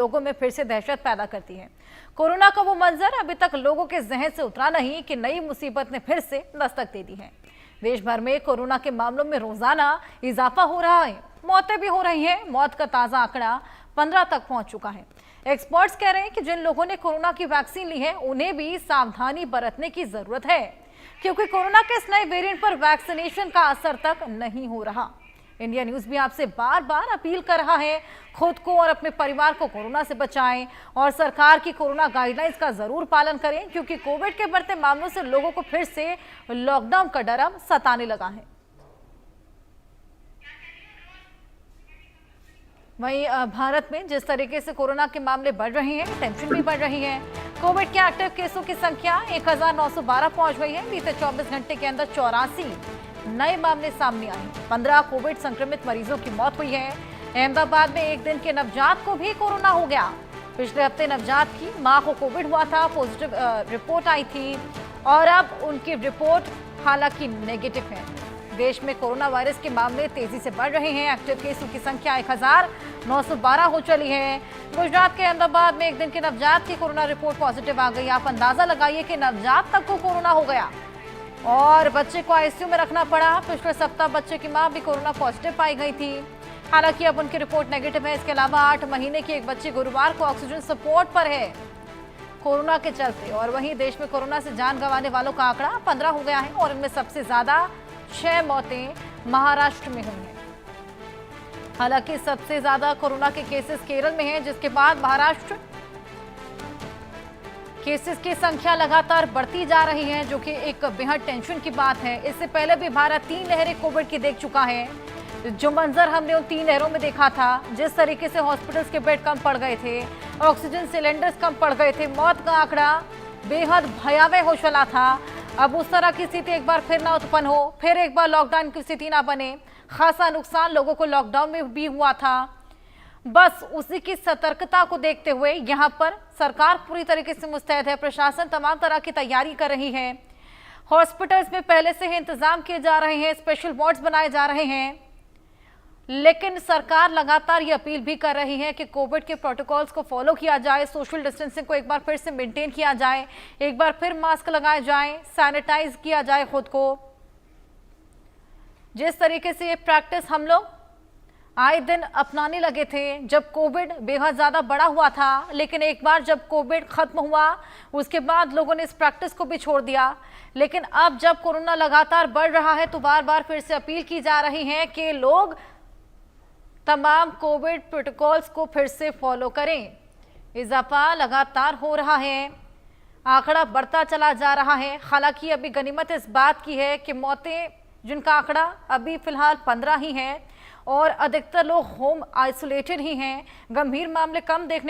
लोगों में फिर से दहशत पैदा करती है। कोरोना का वो मंजर अभी तक लोगों के जहन से उतरा नहीं कि नई मुसीबत ने फिर से दस्तक दे दी है। देश भर में कोरोना के मामलों में रोजाना इजाफा हो रहा है, मौतें भी हो रही हैं। मौत का ताजा आंकड़ा 15 तक पहुंच चुका है। एक्सपर्ट्स कह रहे हैं कि जिन लोगों ने कोरोना की वैक्सीन ली है उन्हें भी सावधानी बरतने की जरूरत है, क्योंकि कोरोना के इस नए वेरिएंट पर वैक्सीनेशन का असर तक नहीं हो रहा। इंडिया न्यूज भी आपसे बार बार अपील कर रहा है, खुद को और अपने परिवार को कोरोना से बचाएं और सरकार की कोरोना गाइडलाइंस का जरूर पालन करें, क्योंकि कोविड के बढ़ते मामलों से लोगों को फिर से लॉकडाउन का डर अब सताने लगा है। वहीं भारत में जिस तरीके से कोरोना के मामले बढ़ रहे हैं, टेंशन भी बढ़ रही है। कोविड के एक्टिव केसों की संख्या 1912 पहुंच गई है। बीते 24 घंटे के अंदर 84 नए मामले सामने आए। 15 कोविड संक्रमित मरीजों की मौत हुई है। अहमदाबाद में एक दिन के नवजात को भी कोरोना हो गया। पिछले हफ्ते नवजात की मां को कोविड हुआ था, पॉजिटिव रिपोर्ट आई थी और अब उनकी रिपोर्ट हालांकि नेगेटिव है। देश में कोरोना वायरस के मामले तेजी से बढ़ रहे हैं। एक्टिव केसों की संख्या 1912 हो चली है। गुजरात के अहमदाबाद में एक दिन के नवजात की कोरोना रिपोर्ट पॉजिटिव आ गई। आप अंदाजा लगाइए कि नवजात तक को कोरोना हो गया और बच्चे को आईसीयू में रखना पड़ा। पिछले सप्ताह बच्चे की मां भी कोरोना पॉजिटिव पाई गई थी, हालांकि अब उनकी रिपोर्ट नेगेटिव है। इसके अलावा 8 महीने की एक बच्ची गुरुवार को ऑक्सीजन सपोर्ट पर है कोरोना के चलते। और वहीं देश में कोरोना से जान गंवाने वालों का आंकड़ा 15 हो गया है और इनमें सबसे ज्यादा 6 मौतें महाराष्ट्र में हुई हैं। हालांकि सबसे ज्यादा कोरोना के केसेस केरल में हैं, जिसके बाद महाराष्ट्र। केसेस की संख्या लगातार बढ़ती जा रही है, जो कि एक बेहद टेंशन की बात है। इससे पहले भी भारत 3 लहरें कोविड की देख चुका है। जो मंजर हमने उन 3 लहरों में देखा था, जिस तरीके से हॉस्पिटल्स के बेड कम पड़ गए थे, ऑक्सीजन सिलेंडर्स कम पड़ गए थे, मौत का आंकड़ा बेहद भयावह हो चला था। अब उस तरह की स्थिति एक बार फिर ना उत्पन्न हो, फिर एक बार लॉकडाउन की स्थिति ना बने। खासा नुकसान लोगों को लॉकडाउन में भी हुआ था। बस उसी की सतर्कता को देखते हुए यहाँ पर सरकार पूरी तरीके से मुस्तैद है। प्रशासन तमाम तरह की तैयारी कर रही है। हॉस्पिटल्स में पहले से ही इंतजाम किए जा रहे हैं, स्पेशल वार्ड्स बनाए जा रहे हैं। लेकिन सरकार लगातार ये अपील भी कर रही है कि कोविड के प्रोटोकॉल्स को फॉलो किया जाए, सोशल डिस्टेंसिंग को एक बार फिर से मेंटेन किया जाए, एक बार फिर मास्क लगाए जाएं, सैनिटाइज किया जाए खुद को। जिस तरीके से ये प्रैक्टिस हम लोग आए दिन अपनाने लगे थे जब कोविड बेहद ज्यादा बड़ा हुआ था, लेकिन एक बार जब कोविड खत्म हुआ उसके बाद लोगों ने इस प्रैक्टिस को भी छोड़ दिया। लेकिन अब जब कोरोना लगातार बढ़ रहा है तो बार बार फिर से अपील की जा रही है कि लोग तमाम कोविड प्रोटोकॉल्स को फिर से फॉलो करें। इजाफा लगातार हो रहा है, आंकड़ा बढ़ता चला जा रहा है। हालांकि अभी गनीमत इस बात की है कि मौतें जिनका आंकड़ा अभी फिलहाल 15 ही है और अधिकतर लोग होम आइसोलेटेड ही हैं। गंभीर मामले कम देखने